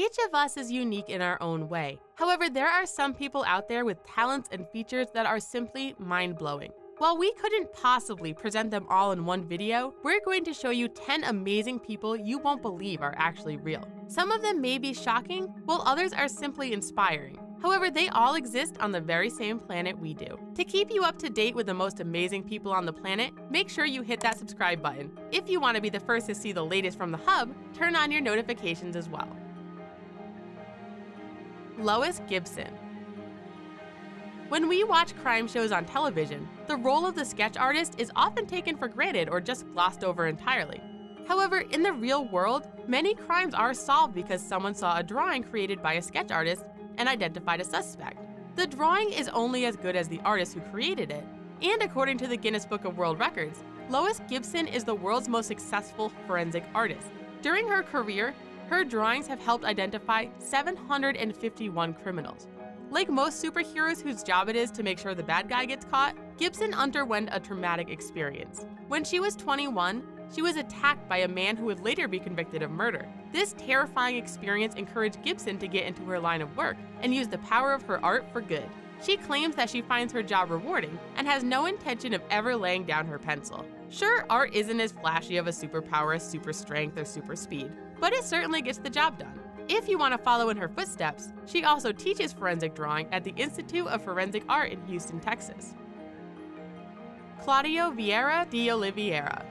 Each of us is unique in our own way. However, there are some people out there with talents and features that are simply mind-blowing. While we couldn't possibly present them all in one video, we're going to show you 10 amazing people you won't believe are actually real. Some of them may be shocking, while others are simply inspiring. However, they all exist on the very same planet we do. To keep you up to date with the most amazing people on the planet, make sure you hit that subscribe button. If you want to be the first to see the latest from the hub, turn on your notifications as well. LOIS GIBSON. When we watch crime shows on television, the role of the sketch artist is often taken for granted or just glossed over entirely. However, in the real world, many crimes are solved because someone saw a drawing created by a sketch artist and identified a suspect. The drawing is only as good as the artist who created it, and according to the Guinness Book of World Records, LOIS GIBSON is the world's most successful forensic artist. During her career, her drawings have helped identify 751 criminals. Like most superheroes whose job it is to make sure the bad guy gets caught, GIBSON underwent a traumatic experience. When she was 21, she was attacked by a man who would later be convicted of murder. This terrifying experience encouraged GIBSON to get into her line of work and use the power of her art for good. She claims that she finds her job rewarding and has no intention of ever laying down her pencil. Sure, art isn't as flashy of a superpower as super strength or super speed, but it certainly gets the job done. If you want to follow in her footsteps, she also teaches forensic drawing at the Institute of Forensic Art in Houston, Texas. CLAUDIO VIEIRA de Oliveira.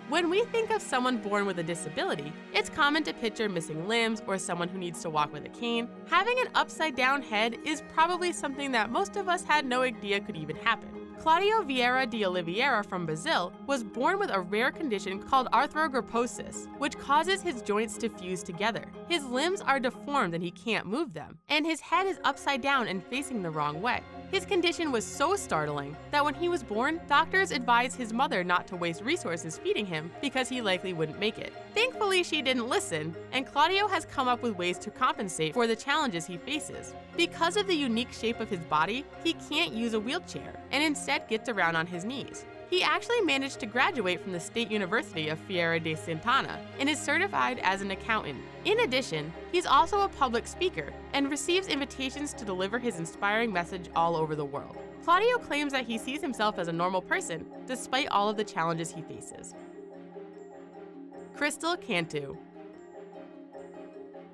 When we think of someone born with a disability, it's common to picture missing limbs or someone who needs to walk with a cane. Having an upside-down head is probably something that most of us had no idea could even happen. CLAUDIO VIEIRA de Oliveira from Brazil was born with a rare condition called arthrogryposis, which causes his joints to fuse together. His limbs are deformed and he can't move them, and his head is upside down and facing the wrong way. His condition was so startling that when he was born, doctors advised his mother not to waste resources feeding him because he likely wouldn't make it. Thankfully, she didn't listen, and CLAUDIO has come up with ways to compensate for the challenges he faces. Because of the unique shape of his body, he can't use a wheelchair, and instead gets around on his knees. He actually managed to graduate from the State University of Feira de Santana and is certified as an accountant. In addition, he's also a public speaker and receives invitations to deliver his inspiring message all over the world. CLAUDIO claims that he sees himself as a normal person despite all of the challenges he faces. CANTU.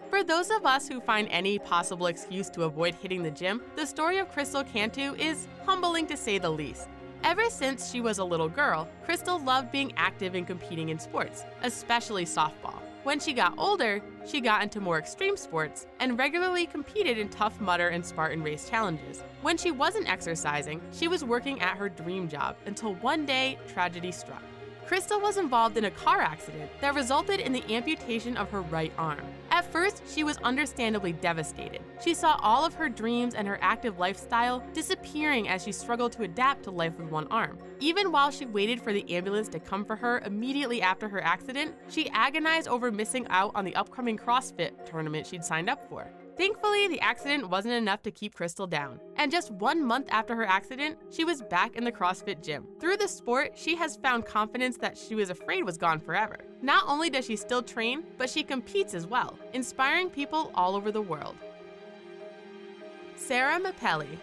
For those of us who find any possible excuse to avoid hitting the gym, the story of CANTU is humbling to say the least. Ever since she was a little girl, Crystal loved being active and competing in sports, especially softball. When she got older, she got into more extreme sports and regularly competed in Tough Mudder and Spartan race challenges. When she wasn't exercising, she was working at her dream job until one day, tragedy struck. Crystal was involved in a car accident that resulted in the amputation of her right arm. At first, she was understandably devastated. She saw all of her dreams and her active lifestyle disappearing as she struggled to adapt to life with one arm. Even while she waited for the ambulance to come for her immediately after her accident, she agonized over missing out on the upcoming CrossFit tournament she'd signed up for. Thankfully, the accident wasn't enough to keep Crystal down, and just 1 month after her accident, she was back in the CrossFit gym. Through the sport, she has found confidence that she was afraid was gone forever. Not only does she still train, but she competes as well, inspiring people all over the world. MAPELLI.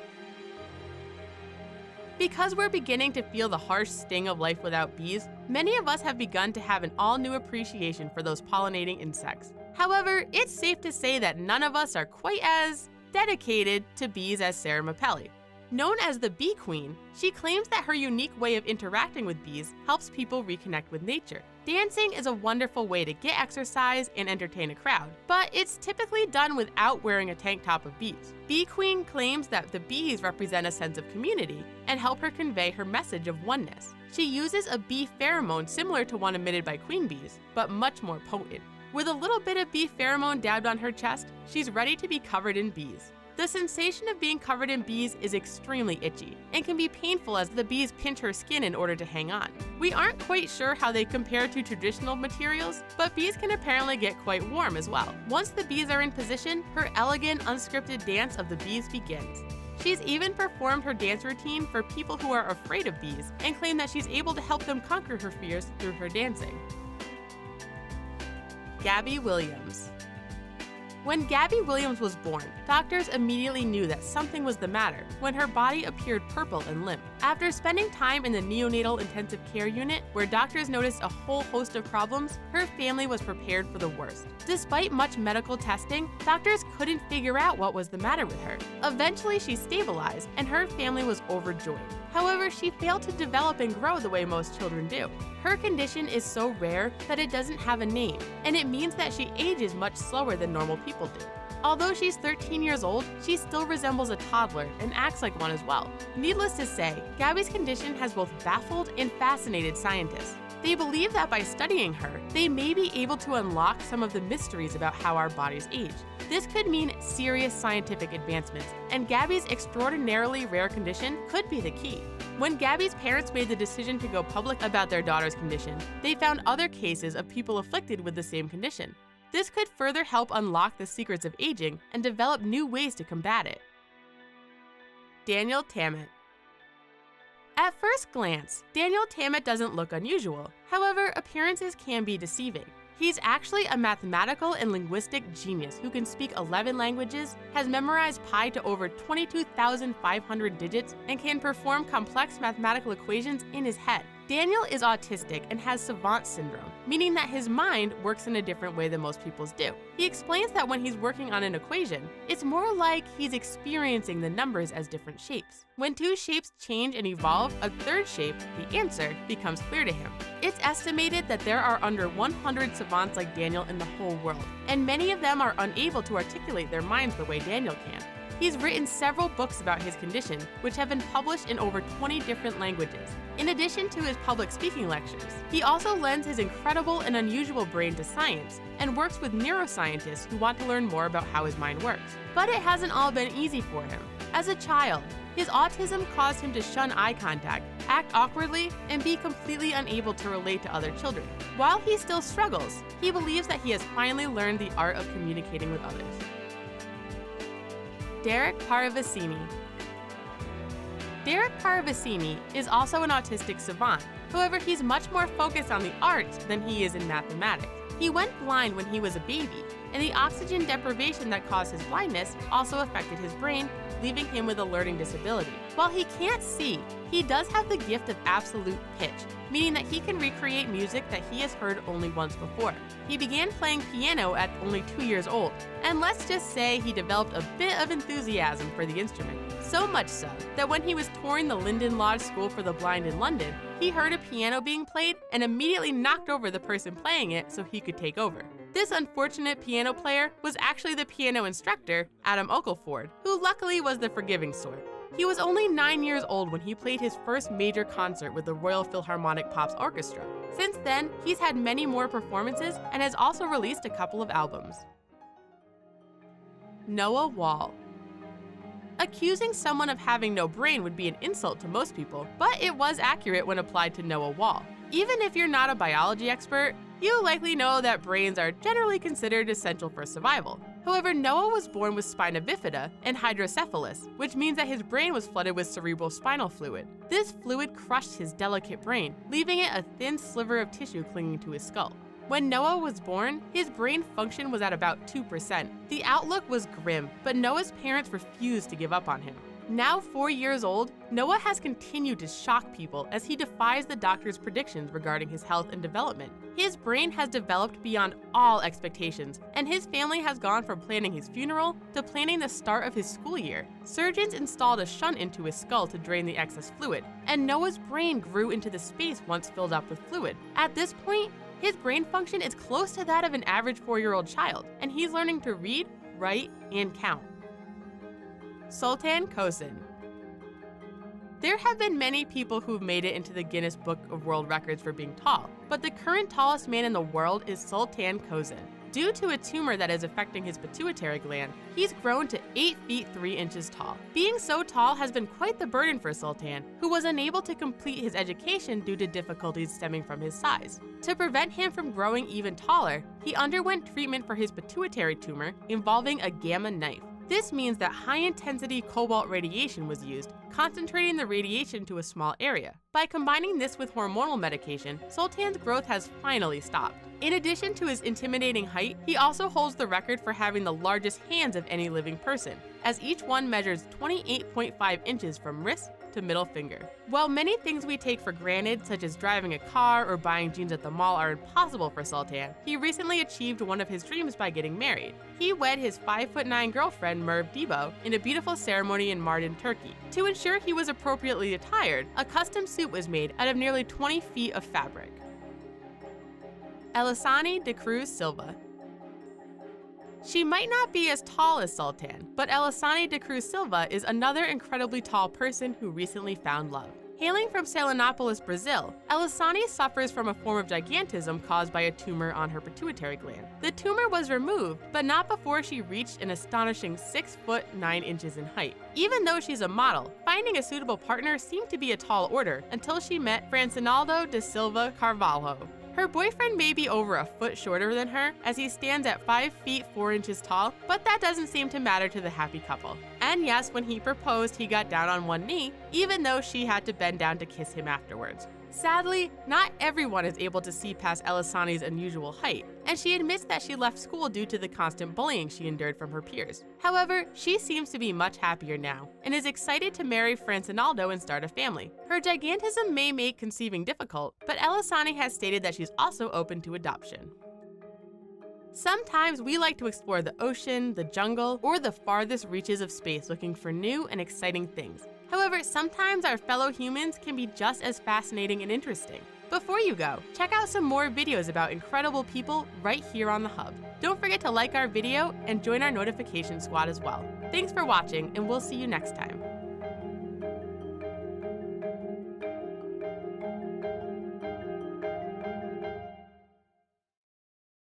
Because we're beginning to feel the harsh sting of life without bees, many of us have begun to have an all-new appreciation for those pollinating insects. However, it's safe to say that none of us are quite as dedicated to bees as MAPELLI. Known as the Bee Queen, she claims that her unique way of interacting with bees helps people reconnect with nature. Dancing is a wonderful way to get exercise and entertain a crowd, but it's typically done without wearing a tank top of bees. Bee Queen claims that the bees represent a sense of community and help her convey her message of oneness. She uses a bee pheromone similar to one emitted by queen bees, but much more potent. With a little bit of bee pheromone dabbed on her chest, she's ready to be covered in bees. The sensation of being covered in bees is extremely itchy and can be painful as the bees pinch her skin in order to hang on. We aren't quite sure how they compare to traditional materials, but bees can apparently get quite warm as well. Once the bees are in position, her elegant, unscripted dance of the bees begins. She's even performed her dance routine for people who are afraid of bees and claim that she's able to help them conquer her fears through her dancing. Gabby Williams. When Gabby Williams was born, doctors immediately knew that something was the matter when her body appeared purple and limp. After spending time in the neonatal intensive care unit, where doctors noticed a whole host of problems, her family was prepared for the worst. Despite much medical testing, doctors couldn't figure out what was the matter with her. Eventually, she stabilized, and her family was overjoyed. However, she failed to develop and grow the way most children do. Her condition is so rare that it doesn't have a name, and it means that she ages much slower than normal people do. Although she's 13 years old, she still resembles a toddler and acts like one as well. Needless to say, Gabby's condition has both baffled and fascinated scientists. They believe that by studying her, they may be able to unlock some of the mysteries about how our bodies age. This could mean serious scientific advancements, and Gabby's extraordinarily rare condition could be the key. When Gabby's parents made the decision to go public about their daughter's condition, they found other cases of people afflicted with the same condition. This could further help unlock the secrets of aging and develop new ways to combat it. Daniel Tammet. At first glance, Daniel Tammet doesn't look unusual. However, appearances can be deceiving. He's actually a mathematical and linguistic genius who can speak 11 languages, has memorized pi to over 22,500 digits, and can perform complex mathematical equations in his head. Daniel is autistic and has savant syndrome, meaning that his mind works in a different way than most people's do. He explains that when he's working on an equation, it's more like he's experiencing the numbers as different shapes. When two shapes change and evolve, a third shape, the answer, becomes clear to him. It's estimated that there are under 100 savants like Daniel in the whole world, and many of them are unable to articulate their minds the way Daniel can. He's written several books about his condition, which have been published in over 20 different languages. In addition to his public speaking lectures, he also lends his incredible and unusual brain to science and works with neuroscientists who want to learn more about how his mind works. But it hasn't all been easy for him. As a child, his autism caused him to shun eye contact, act awkwardly, and be completely unable to relate to other children. While he still struggles, he believes that he has finally learned the art of communicating with others. Derek Paravicini. Derek Paravicini is also an autistic savant. However, he's much more focused on the arts than he is in mathematics. He went blind when he was a baby, and the oxygen deprivation that caused his blindness also affected his brain, leaving him with a learning disability. While he can't see, he does have the gift of absolute pitch, meaning that he can recreate music that he has heard only once before. He began playing piano at only 2 years old, and let's just say he developed a bit of enthusiasm for the instrument. So much so that when he was touring the Linden Lodge School for the Blind in London, he heard a piano being played and immediately knocked over the person playing it so he could take over. This unfortunate piano player was actually the piano instructor, Adam Oakleford, who luckily was the forgiving sort. He was only 9 years old when he played his first major concert with the Royal Philharmonic Pops Orchestra. Since then, he's had many more performances and has also released a couple of albums. Noah Wall. Accusing someone of having no brain would be an insult to most people, but it was accurate when applied to Noah Wall. Even if you're not a biology expert, you likely know that brains are generally considered essential for survival. However, Noah was born with spina bifida and hydrocephalus, which means that his brain was flooded with cerebral spinal fluid. This fluid crushed his delicate brain, leaving it a thin sliver of tissue clinging to his skull. When Noah was born, his brain function was at about 2%. The outlook was grim, but Noah's parents refused to give up on him. Now 4 years old, Noah has continued to shock people as he defies the doctor's predictions regarding his health and development. His brain has developed beyond all expectations, and his family has gone from planning his funeral to planning the start of his school year. Surgeons installed a shunt into his skull to drain the excess fluid, and Noah's brain grew into the space once filled up with fluid. At this point, his brain function is close to that of an average 4-year-old child, and he's learning to read, write, and count. Sultan KÖSEN. There have been many people who've made it into the Guinness Book of World Records for being tall, but the current tallest man in the world is Sultan KÖSEN. Due to a tumor that is affecting his pituitary gland, he's grown to 8 feet 3 inches tall. Being so tall has been quite the burden for Sultan, who was unable to complete his education due to difficulties stemming from his size. To prevent him from growing even taller, he underwent treatment for his pituitary tumor involving a gamma knife. This means that high-intensity cobalt radiation was used, concentrating the radiation to a small area. By combining this with hormonal medication, Sultan's growth has finally stopped. In addition to his intimidating height, he also holds the record for having the largest hands of any living person, as each one measures 28.5 inches from wrist to middle finger. While many things we take for granted, such as driving a car or buying jeans at the mall, are impossible for Sultan, he recently achieved one of his dreams by getting married. He wed his 5'9" girlfriend Merve Debo in a beautiful ceremony in Mardin, Turkey. To ensure he was appropriately attired, a custom suit was made out of nearly 20 feet of fabric. ELISANY de CRUZ Silva. She might not be as tall as Sultan, but ELISANY de CRUZ Silva is another incredibly tall person who recently found love. Hailing from Salinopolis, Brazil, ELISANY suffers from a form of gigantism caused by a tumor on her pituitary gland. The tumor was removed, but not before she reached an astonishing 6 foot 9 inches in height. Even though she's a model, finding a suitable partner seemed to be a tall order until she met Francinaldo da Silva Carvalho. Her boyfriend may be over a foot shorter than her, as he stands at 5 feet 4 inches tall, but that doesn't seem to matter to the happy couple. And yes, when he proposed, he got down on one knee, even though she had to bend down to kiss him afterwards. Sadly, not everyone is able to see past ELISANY's unusual height, and she admits that she left school due to the constant bullying she endured from her peers. However, she seems to be much happier now, and is excited to marry Francinaldo and start a family. Her gigantism may make conceiving difficult, but ELISANY has stated that she's also open to adoption. Sometimes we like to explore the ocean, the jungle, or the farthest reaches of space looking for new and exciting things. However, sometimes our fellow humans can be just as fascinating and interesting. Before you go, check out some more videos about incredible people right here on the Hub. Don't forget to like our video and join our notification squad as well. Thanks for watching, and we'll see you next time.